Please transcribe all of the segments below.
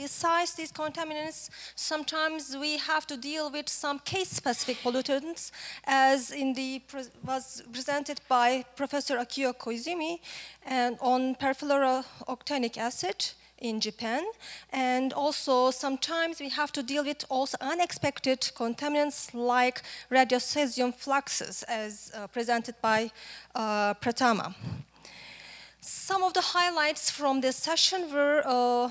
besides these contaminants, sometimes we have to deal with some case-specific pollutants, as was presented by Professor Akio Koizumi and on perfluorooctanic acid in Japan. And also sometimes we have to deal with also unexpected contaminants like radiocesium fluxes, as presented by Pratama. Some of the highlights from this session were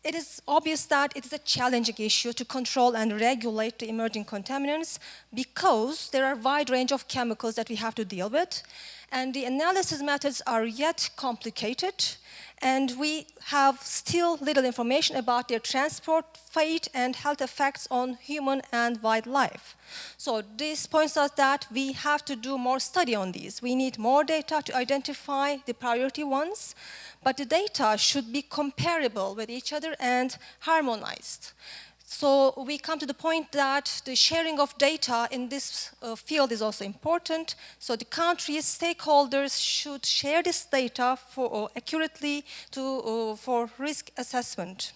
it is obvious that it is a challenging issue to control and regulate the emerging contaminants because there are a wide range of chemicals that we have to deal with, and the analysis methods are yet complicated, and we have still little information about their transport, fate, and health effects on human and wildlife. So this points out that we have to do more study on these. We need more data to identify the priority ones, but the data should be comparable with each other and harmonized. So we come to the point that the sharing of data in this field is also important. So the countries' stakeholders should share this data accurately for risk assessment.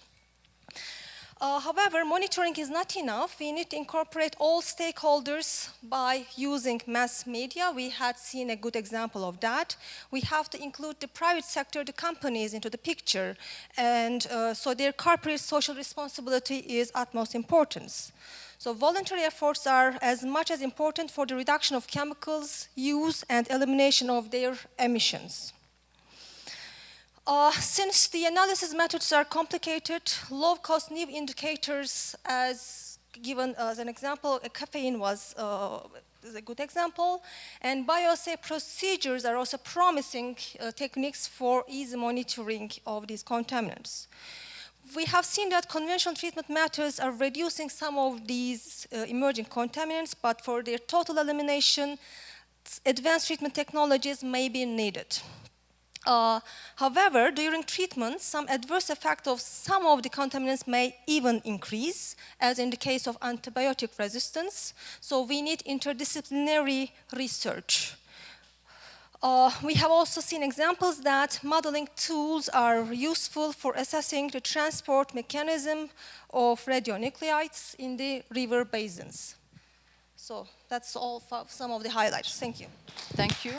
However, monitoring is not enough. We need to incorporate all stakeholders by using mass media. We had seen a good example of that. We have to include the private sector, the companies into the picture. And so their corporate social responsibility is utmost importance. So voluntary efforts are as much as important for the reduction of chemicals use and elimination of their emissions. Since the analysis methods are complicated, low-cost new indicators, as given as an example, caffeine is a good example, and bioassay procedures are also promising techniques for easy monitoring of these contaminants. We have seen that conventional treatment methods are reducing some of these emerging contaminants, but for their total elimination, advanced treatment technologies may be needed. However, during treatment, some adverse effect of some of the contaminants may even increase, as in the case of antibiotic resistance. So we need interdisciplinary research. We have also seen examples that modeling tools are useful for assessing the transport mechanism of radionuclides in the river basins. So that's all for some of the highlights. Thank you. Thank you.